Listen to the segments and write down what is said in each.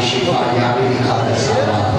शिफा याबी की खातिर सलावत।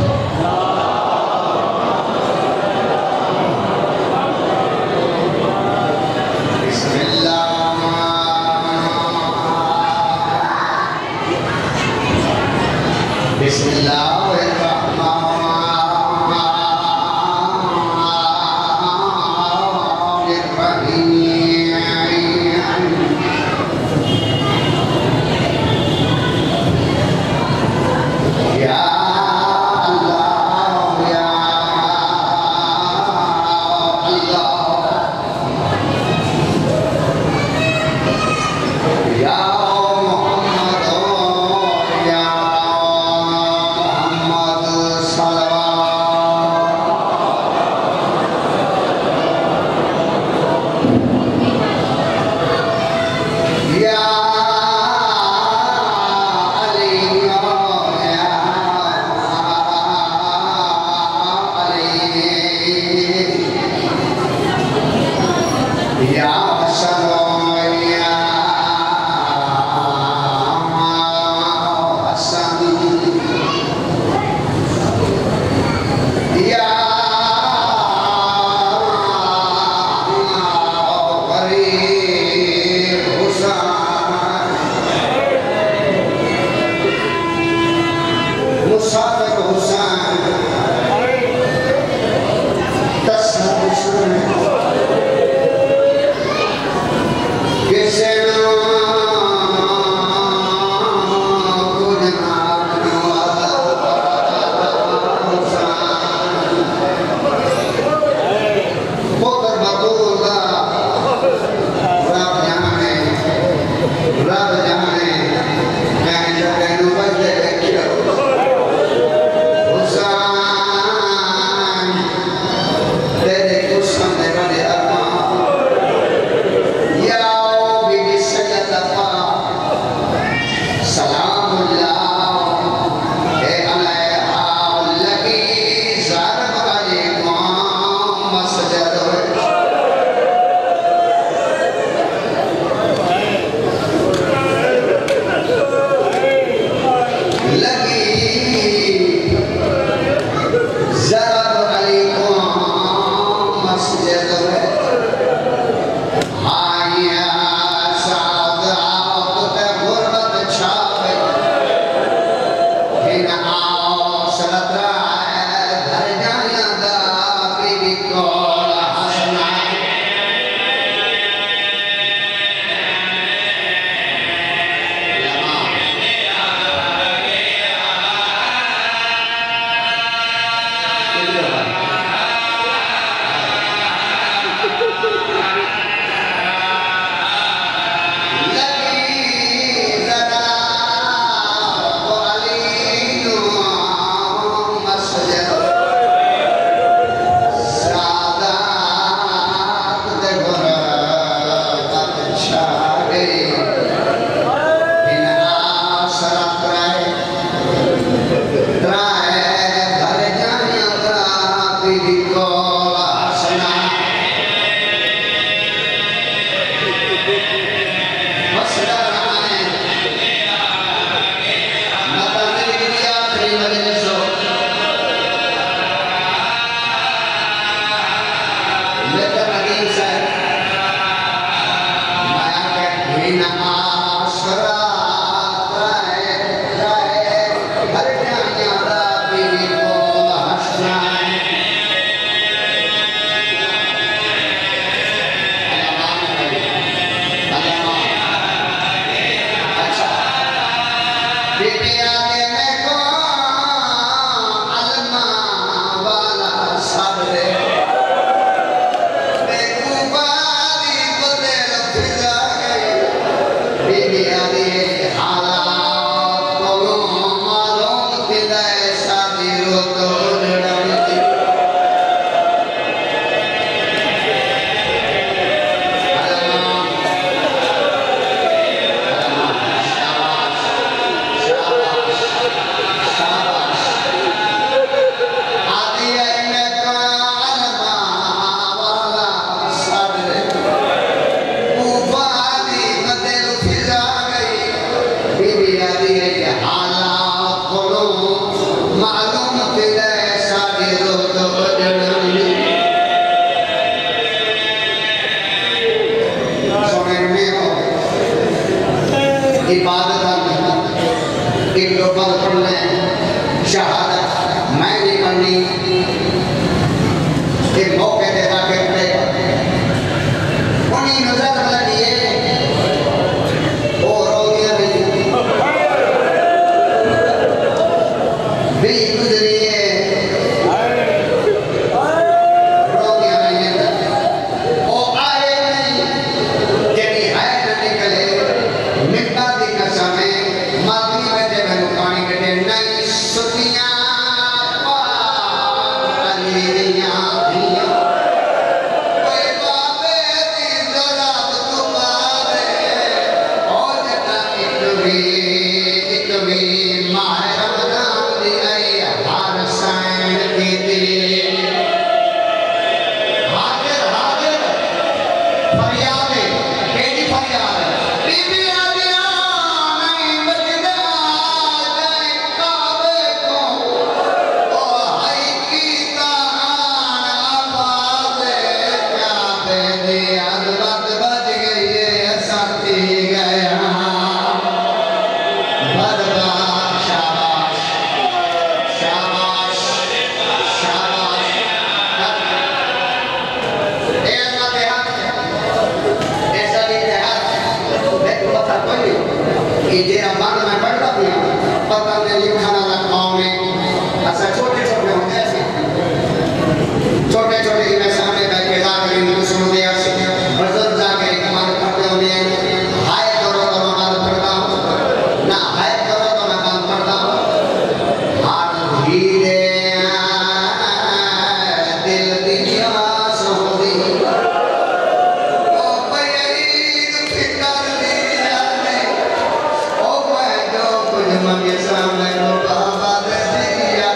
ये जेरा बाद में पढ़ता भी पता नहीं लिखना ना गाँव में ऐसा छोटे छोटे होते ऐसे छोटे छोटे इन्हें सामने बैठे जाकर इनको सुन दिया बजट जाकर कमाल करते होंगे हाय करो तो मैं काम करता हूँ ना हाय करो तो मैं काम करता हूँ हाथ धीरे दिल दिया सोदी ओ बयरीद फिकर दिया ने ओ मैं जो कुछ मंगे सामने को बाबा दे दिया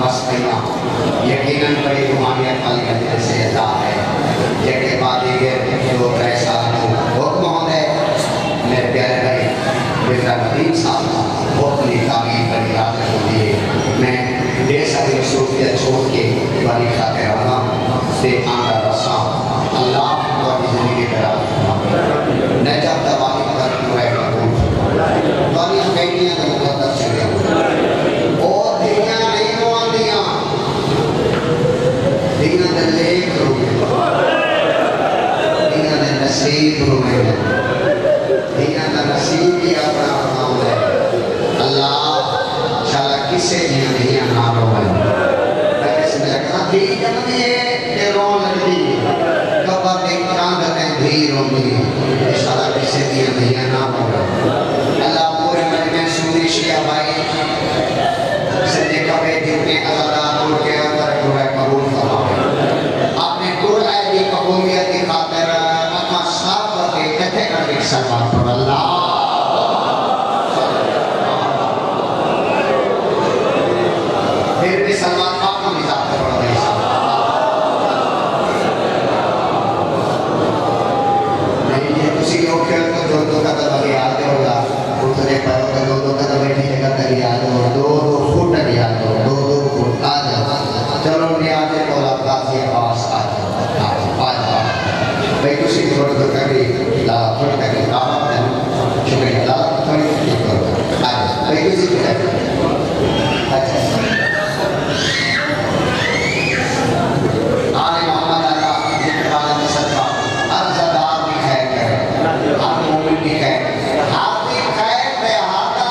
आस दिया यकीनन बड़ी तुम्हारी अकल गंदे से अदा है जैसे बात ये जो कैसा हुक्म होने मेरे प्यारे भाई बेटा नदीम साहब बहुत बड़ी तारीफ बड़ी याद होती है मैं ढेर सारी मसरूफियत छोड़ के बड़ी खाते रहा से आंदा रसा अल्लाह तुम्हारी जिंदगी खराब न जब दवाई कर हुए तुम्हारी बेटियां तो बहुत अच्छे और दिया नहीं रोंदियां दिया दे लेख रोगे दिया दे नसीब रोगे दिया दा नसीब ही अपना बनाओ है अल्लाह शाला किसे नहीं ना रोवे मैं किसी ने कहा दी जन्मी है ये रोन लगती कबर के चांद में भी रोंदी शाला किसे नहीं ना रोवे अल्लाह पूरे मन में सुनी शिया भाई सच्चे कबे जितने अल्लाह तोड़ के अंदर दुआ कबूल फरमाए आपने दुआ की कबूलियत की खातिर अपना साथ के कथे कर के सलमान पर अल्लाह फिर भी सलमान आपको निजात कर पड़ा है नहीं ये किसी लोग खेल तो दो का तो लगे आते होगा उतने पैरों का दो का तो बैठी जगह तक याद हो दो फुट याद हो दो फुट आ जाओ चलो नियाज़ मौला गाजी आवाज आ जाओ भाई किसी थोड़ा तो कभी ला थोड़ा कभी लाभ है शुक्रिया ला थोड़ी ठीक करो आज भाई किसी को अच्छा आले मोहम्मद अल्लाह जिक्र वाला सदका हर ज़दार में खैर करे हर मोमिन की खैर हाथ की खैर पे हाथा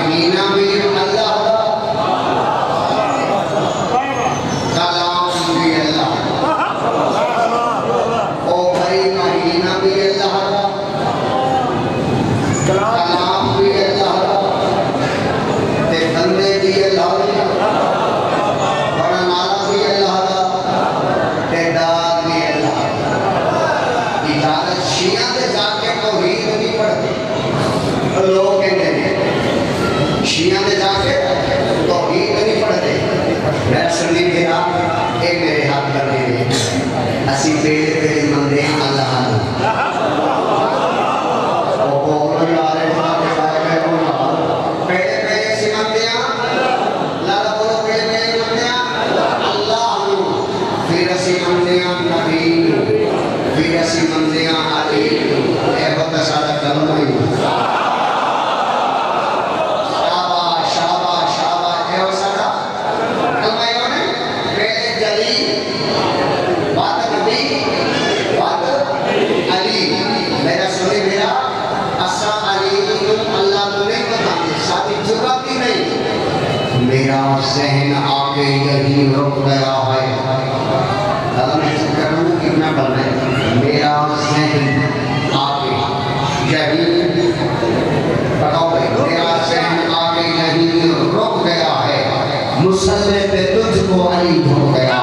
महीना भी अल्लाह का, कलाम भी अल्लाह, ओ भाई महीना भी अल्लाह का, कलाम भी अल्लाह का, ते बंदे भी अल्लाह का, बड़ा नाला भी अल्लाह का, ते दाद भी अल्लाह का। इजाजत शिया से जाके तौहीद नहीं पढ़ते लोग, कहते हैं शिया में जाके तौहीद नहीं पढ़ते। मेरा सुनी मेरा एक मेरे हाथ कर दे असी पेड़ पेड़ मंदे अल्लाह ओ बोलो यार के बारे में बोलो पेड़ पेड़ सी मंदे लाला बोलो पेड़ पेड़ मंदे अल्लाह फिर असी मंदे नबी फिर असी मंदे अली ए होता सारा कलमा ही मेरा ज़हन आके यही रुक गया है। कितना बल है मेरा ज़हन आके यही बताओ भाई, मेरा ज़हन आके यही रुक गया है, मुसल्ले पे तुझको अली हो गया।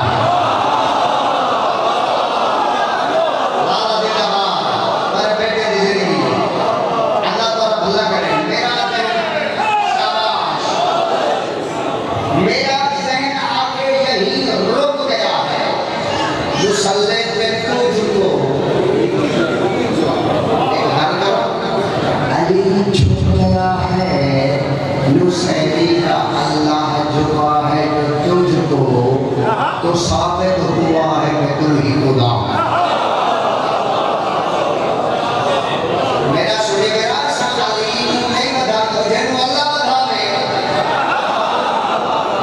अल्लाह झुका है तुझको तो साबित हुआ है कि तू ही खुदा। मेरा सुनी मेरा नहीं बता तुझे अल्लाह बता दे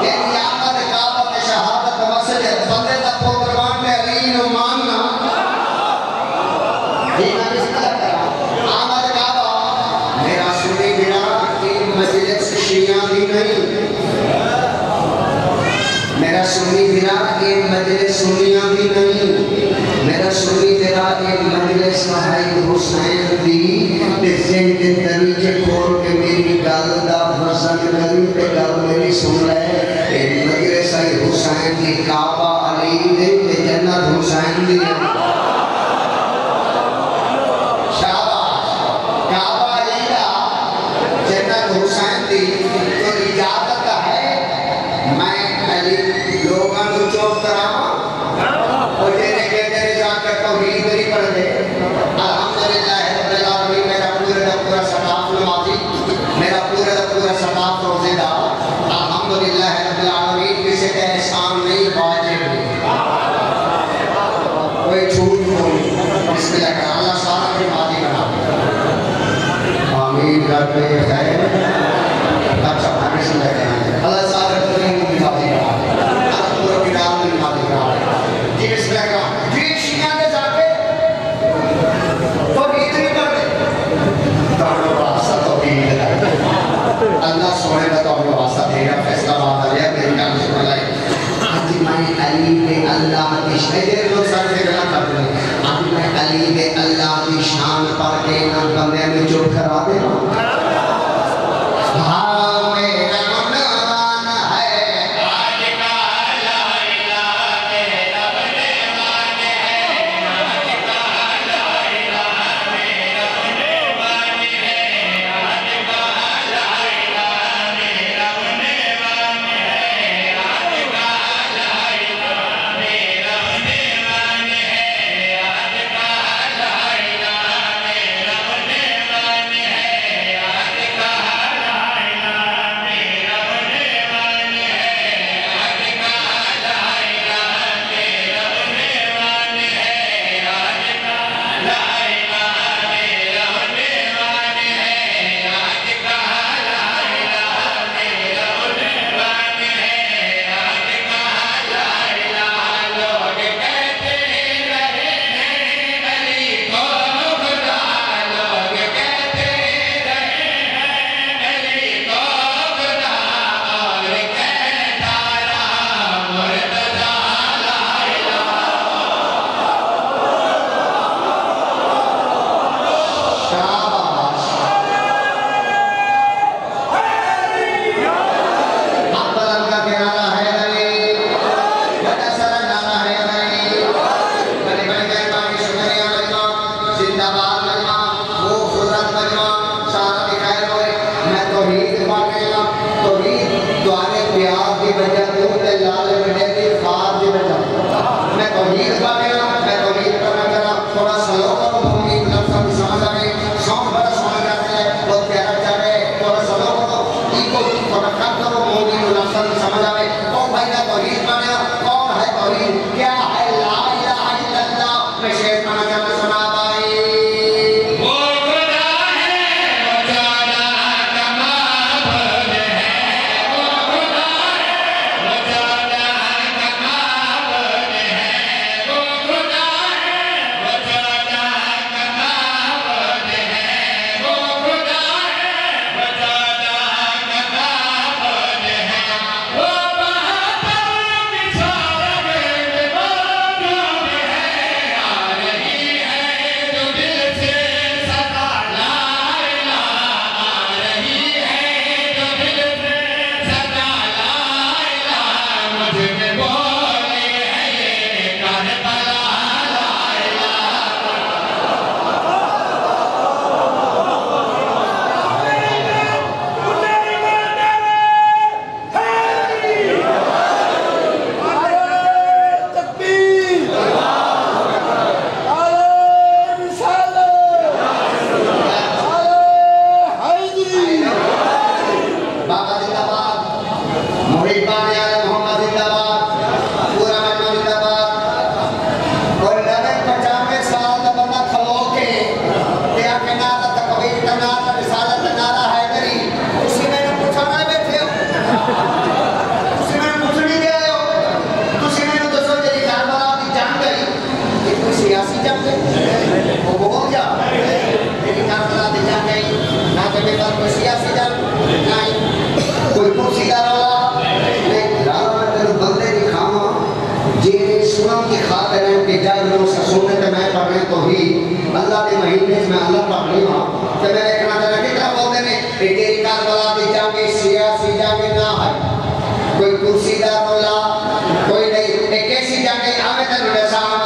ये नियामत काबत शहादत मसले बंदे दा प्रोग्राम में अली नु मानना ठीक है इसका आमद काबा। मेरा सुनी मेरा की मजलिस शिया भी नहीं, मेरा सुन्नी मेरा एक मजलिस सुन्नियां भी नहीं, मेरा सुन्नी मेरा एक मजलिस भाई हुसैन दी ते सिंह दे तरीके खोल के मेरी गल दा वजन करी ते गल मेरी सुन ले। एक मजलिस है हुसैन दी काबा अली दे ते जन्नत हुसैन दी शाबाश काबा अली दा जन्नत हुसैन दी तो इजाजत है मैं अली लोगों को चौक करावा और तेरे कहते जाकर तौहीद नहीं पढ़ दे। अल्हम्दुलिल्लाह रब्बिल आलमीन मेरा पूरा सताफ नमाजी, मेरा पूरा सताफ रोज़ेदार, अल्हम्दुलिल्लाह रब्बिल आलमीन किसी का एहसान नहीं वाजिब कोई छूट नहीं। बिस्मिल्लाह का अल्लाह सारा की माजी बना आमीन करते हैं। अच्छा बिस्मिल्लाह का अल्लाह सारा की माजी बना अल्लाह सोने का तो वास्ता देगा फैसला बात आ गया मेरी काम सुन लाई। आज मैं अली के अल्लाह की शान लोग सारे गलत करते हैं। आज मैं अली के अल्लाह की शान पढ़ के ना बंदे में चुप करा दे। के पास कोई सियासी जन नहीं, कोई कुर्सीदार वाला नहीं। लाला मैं तेरे बंदे दिखावा जे सुनम की खातिर है कि जब लोग सुनने तो मैं पढ़ने तो ही अल्लाह के महीने में अल्लाह पढ़ ली वहाँ तो मैं देखना चाहता कि क्या बोलते हैं कि तेरी कारबला दी जाके सियासी जाके ना है कोई कुर्सीदार वाला कोई नहीं, एक कैसी जाके आवे तेरे सामान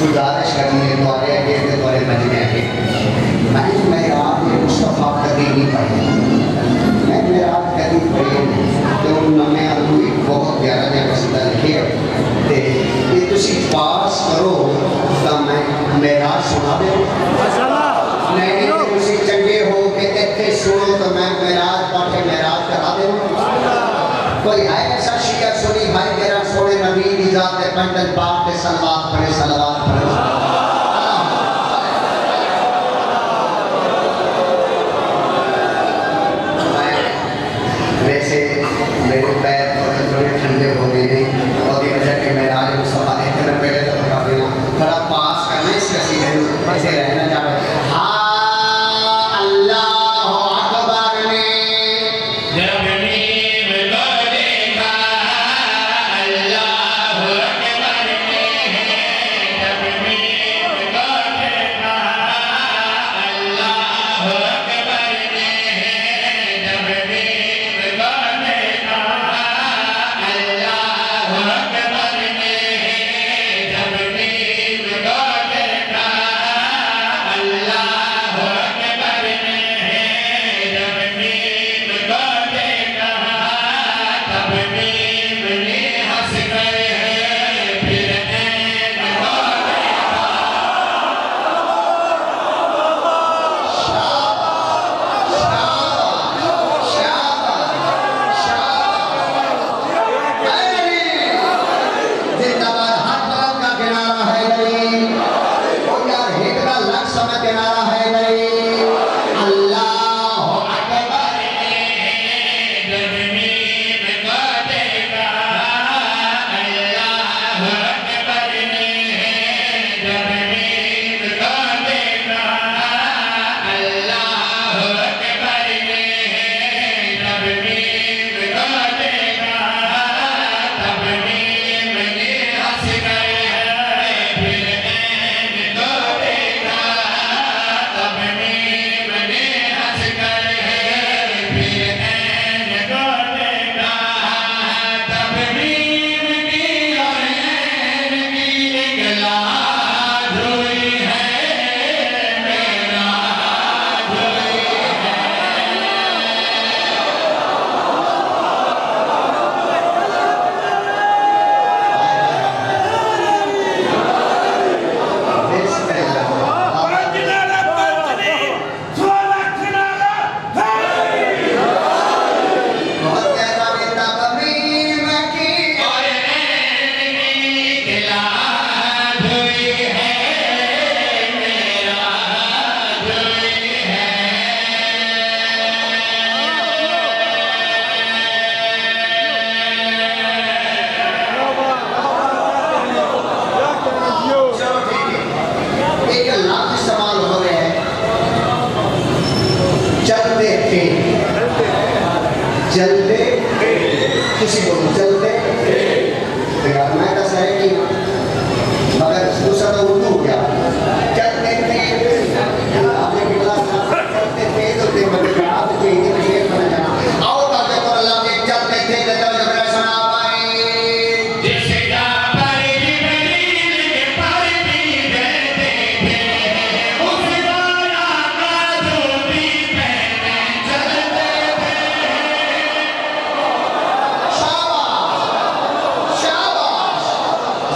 गुजारिश करनी है तुम्हारे आगे तुम्हारे मजमे आगे मैं आप ये मुस्तफ़ा कभी नहीं पढ़ी मैं आप कभी पढ़ी तो उन्होंने आपको एक बहुत प्यारा जहा कसीदा लिखे तो ये तुसी पास करो तो मैं मेरा सुना दे नहीं तो तुसी चंगे हो के इतने सुनो तो मैं मेराज पाठे मेराज करा दे कोई है ऐसा शिया सुनी भाई मेरा सोने नबी की जात है पंडल पाक के सलवात पढ़े सलवात पढ़े वैसे मेरे पैर थोड़े ठंडे हो गए हैं और ये वजह कि मेरा आज मुस्तफ़ा देखते मैं पहले तो बता देना थोड़ा पास करना इस कसीदे में ऐसे रहना चाहते हाँ अल्लाह अकबर ने जब नीम को देखा अल्लाह अकबर ने जब नीम जलते किसी को जलते मैं दस है कि मगर दूसरा तो उर्दू हो गया चलते थे आपने बिगड़ा चलते थे तो थे मगर आप थे कि शेर बन जाना और बातें तो अल्लाह के चलते थे तो जब सुना पाए जिसे जा पाए जिबरील के पर भी रहते थे उस वाला का जो भी पहने चलते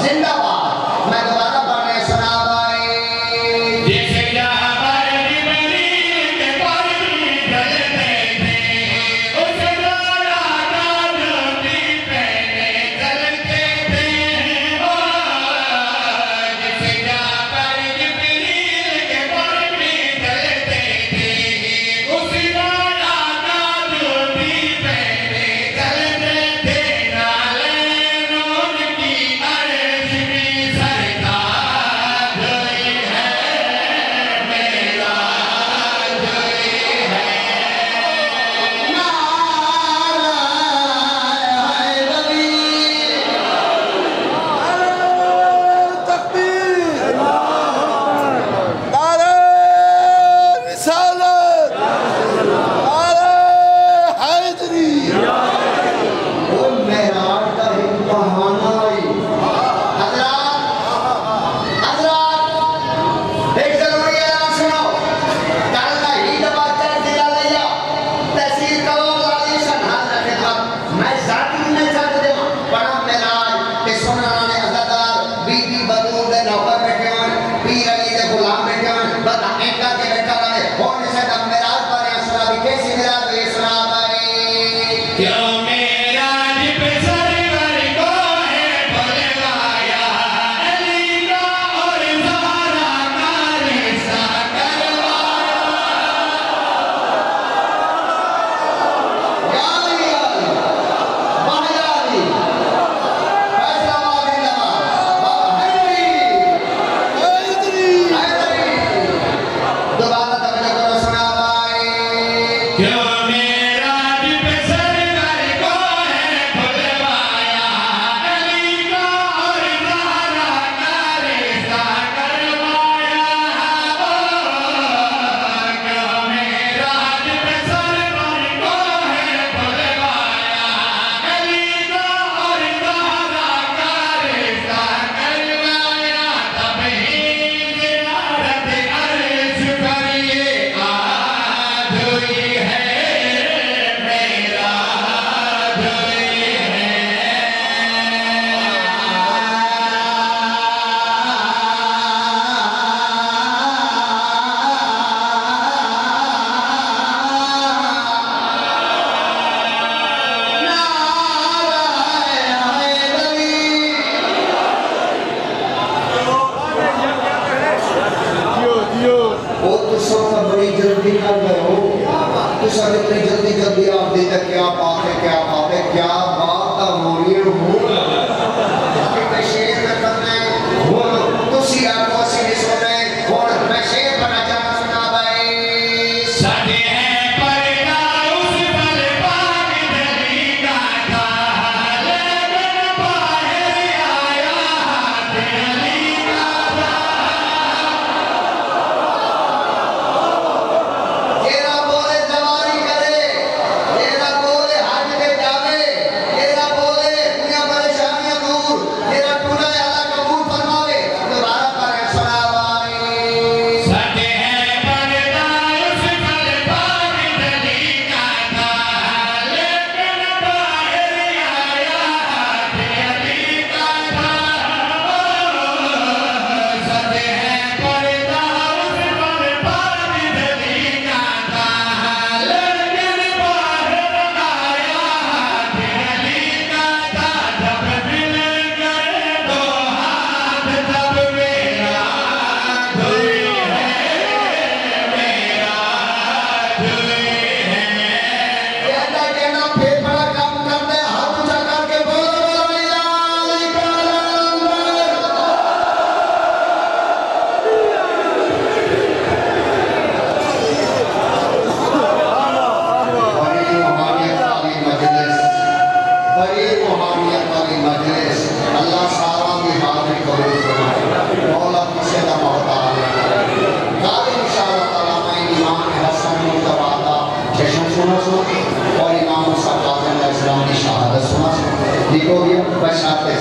जिंदाबाद। मैं दोबारा पढ़ने सुना भाई जिसे जाबर जिबरील के पर भी ढलते थे उस वाला का जो भी पहने चलते थे जिसे जाबर जिबरील के पर भी ढलते थे उस वाला का जो भी पहने चलते थे नाले नूर की अर्श में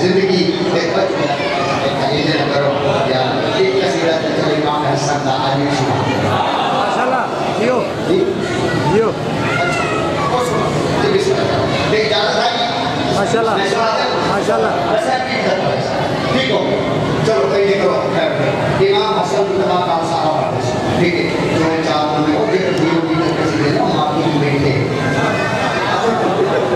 जिंदगी ये करो यार एक कसीदा तो इमाम हसन का आलिम सुना माशाल्लाह जियो जियो देख जाना था माशाल्लाह माशाल्लाह ठीक हो चलो कहीं करो इमाम हसन का साहब ठीक है जो चार में वो एक वीडियो की कसीदे ना माफी बैठे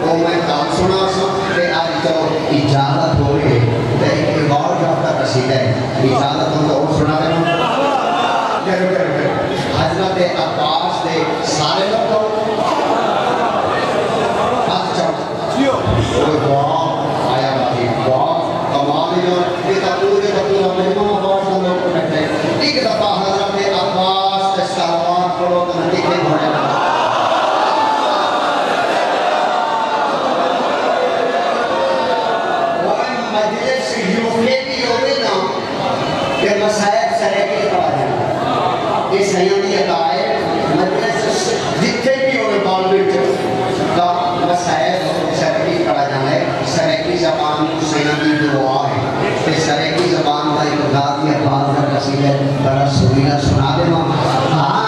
वो मैं काम सुना ते आज चलो इजाजत हो गई ते एक और जाता कसीदा है इजाजत तो और सुना देना करो हजरत अब्बास दे सारे लोग हाथ चढ़ जियो वाह आया भाई वाह कमाल ही और ये पूरे मेहमान अब्बास का लोग बैठे एक दफा हजरत अब्बास के सलवार पढ़ो तो दिखे होने मसायब सरेके पढ़ा जाना ये सयानी अताए मजलिस जितने भी होवे बालबेट का मसायब सरेके पढ़ा जाना है सरेकी ज़बान सयानी दुआ है ये सरेकी ज़बान का एक गाती अब्बास का कसीदा बड़ा सुरीला सुना दे मां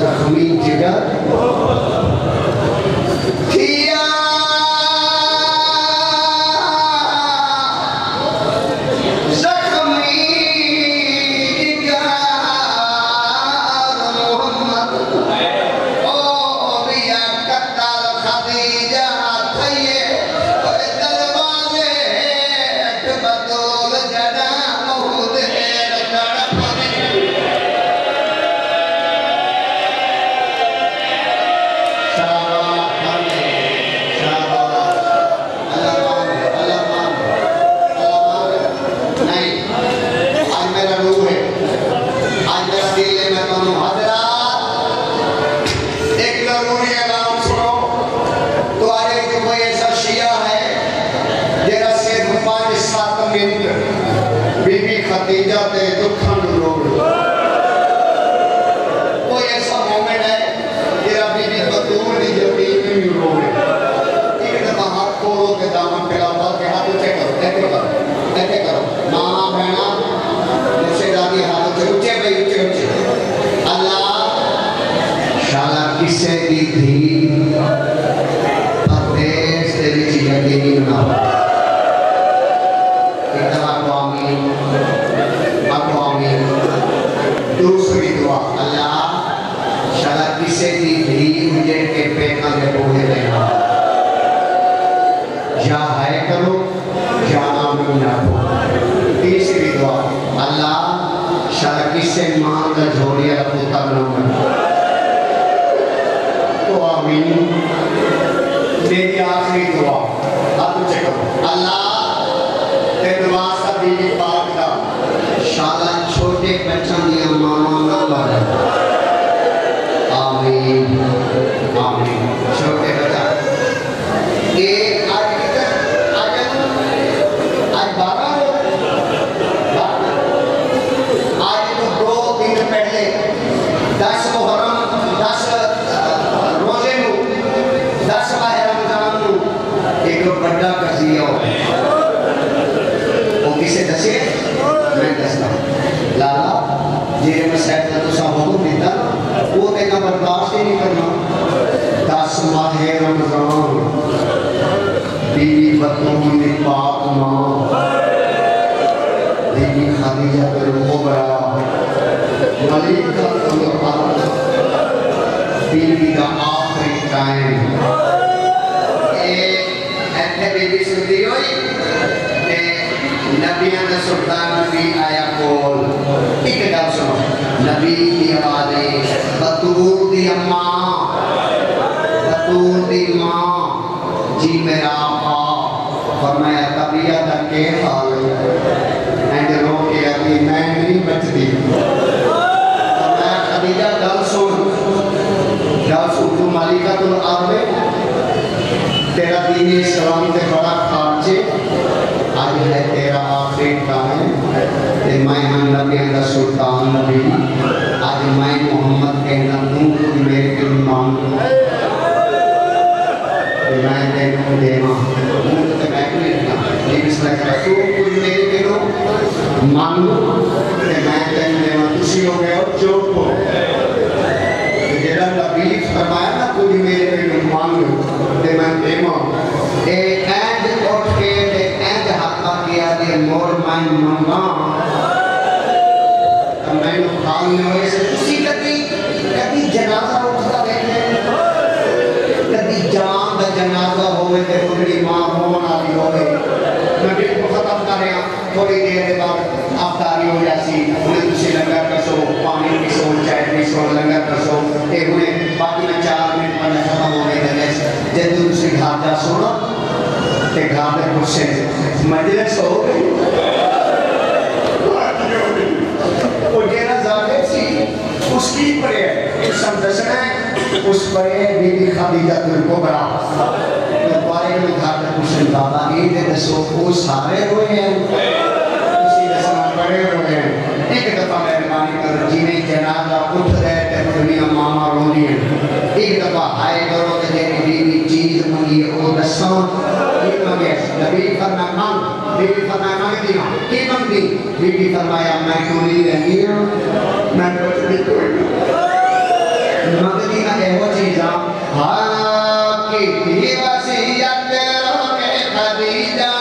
जख्मी जिगर मिनट बीबी खदीजा ते दुखन रोड कोई ऐसा मोमेंट है तेरा बीबी बतूल दी जमीन में रोड एक दफा हाथ खोलो के दामन पिलाता के हाथ ऊंचे करो ऐसे करो मां बहना रिश्तेदारी हाथ ऊंचे भाई ऊंचे अल्लाह शाला किसे दी थी परदेश दे विच यकीनी बनाओ दूसरी दुआ अल्लाह शाला किसे की धी मुझे के पेका के बोले देना या हाय करो या आमीन रखो। तीसरी दुआ अल्लाह शाला किसे मां का झोड़िया पुत्र न बनो तो आमीन। मेरी आखिरी दुआ अब चेक अल्लाह तेरे वास्ता बीवी पाक का शाला छोटे बच्चों दिया मामा ना बने आमीन आमीन। छोटे बच्चा ये आज 12 आज तो 2 दिन पहले 10 मुहर्रम 10 रोजे नु 10 माह रमजान नु एक बड़ा कजिया वो किसे दसे मैं दसता लाला जे मैं सेट तो सब हो देता वो तेरा बर्दाश्त ही नहीं करना 10 माह रमजान बीवी बतूल दी पाक मां बीबी खदीजा कुबरा मलिका बीबी का आखिरी टाइम ए ऐसे बीबी सुनती हुई नबियां दा सुल्तान भी आया कोल एक गल सुनो नबी की आवाज़ बतूल दी अम्मा बतूल दी मां जी मेरा आपा फरमाया तबीयत का के हाल है एंड रो के अभी मैं नहीं बचती फरमाया खदीजा गल सुन तू मालिका तुल अर्द तेरा दीन इस्लाम ते बड़ा खार्चे आज है तेरा आखिरी टाइम ते मैं नबियों का सुल्तान नबी आज मैं मोहम्मद कहना तू कुछ मेरे के मांग मैं तेरे देवा तो मैं नहीं देना लेकिन इसलिए कहा तू कुछ मेरे के लो मांग ते मैं तेरे देवा तुसी हो गए और चोट को जेड़ा नबी फरमाया ना कुछ मेरे के लो मांग ते मैं देवा ए एंड उठ के मोर मान मंगा मैं खाल में होए से उसी कभी जनाजा उठता देखे कभी जान दा जनाजा होवे ते उनकी मां होने वाली होवे मैं बिल्कुल खत्म कर रहा थोड़ी देर के बाद अफ्तारी हो जासी उन्हें तुसी लंगर कसो पानी पिसो चाय पिसो लंगर कसो ए उन्हें बाकी में 4 मिनट में खत्म होने लगे जब तुसी घर जा सुनो के घर में कुछ मजलिस हो गई और जेना जाकिर सी उसकी परे सब दसना है उस परे बीबी खदीजा कुबरा तो बारे में घर में कुछ दादा ये दे दसो वो सारे रोए हैं किसी दसना परे रोए हैं एक दफा मेहरबानी कर जिन्हें जनाजा उठ रहे थे दुनिया मामा रोनी है एक दफा हाय करो तो जेरी बीबी चीज मंगी वो दसो नबी फरमाया मांग बीबी फरमाया मांगती ना की मांगती बीबी फरमाया मैं टोली रहनी हूं मैं कुछ नहीं कोई मांगती ना एहो चीज़ हां की वसीयत रोके खदीजा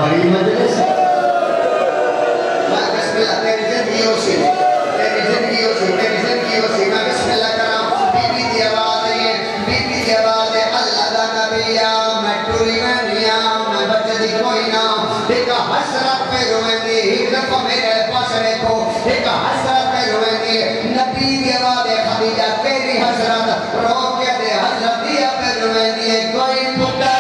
बड़ी मजलिस है। मैं बिस्मिल्लाह तेरी जिंदगी से मैं बिस्मिल्लाह करा। बीबी की आवाज है, बीबी की आवाज है। अल्लाह दा नबिया मैं टुरी वनिया मैं बचदी कोई ना। एक हसरत पे रोएंदी एक दफा मेरे पास देखो, एक हसरत पे रोएंदी नबी की आवाज है। खदीजा तेरी हसरत रो के दे हसरत दिया पे रोएंदी कोई पुत्र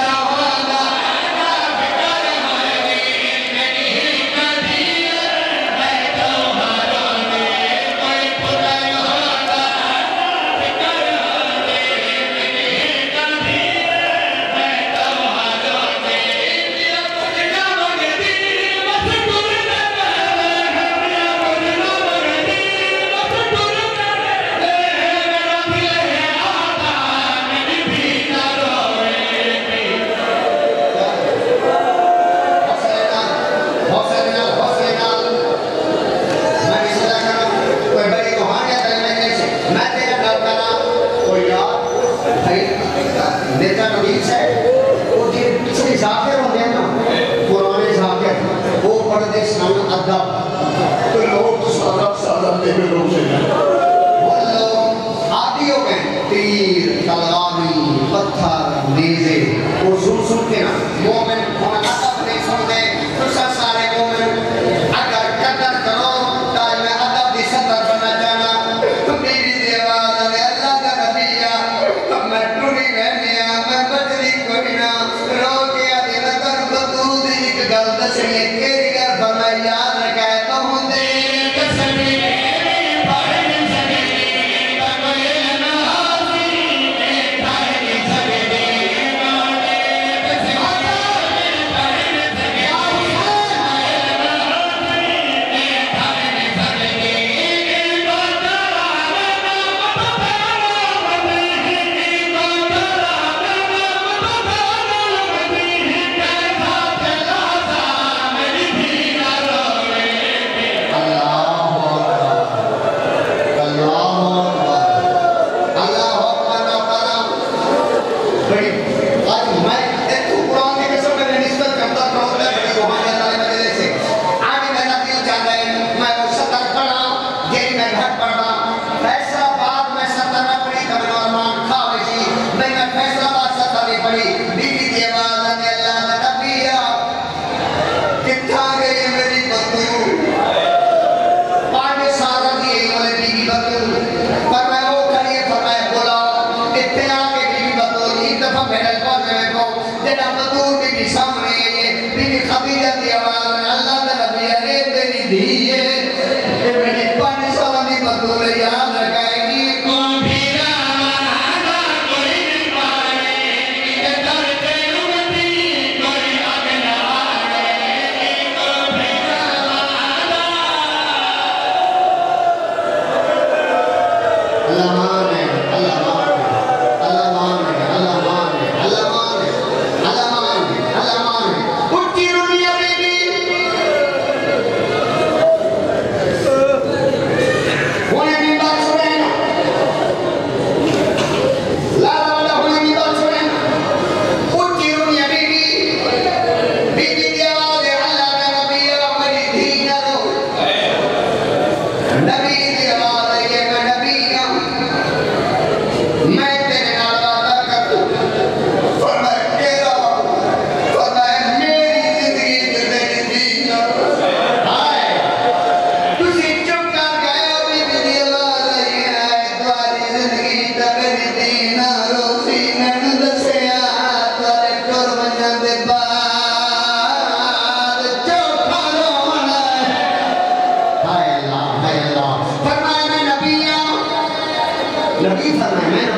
नबी फरमाए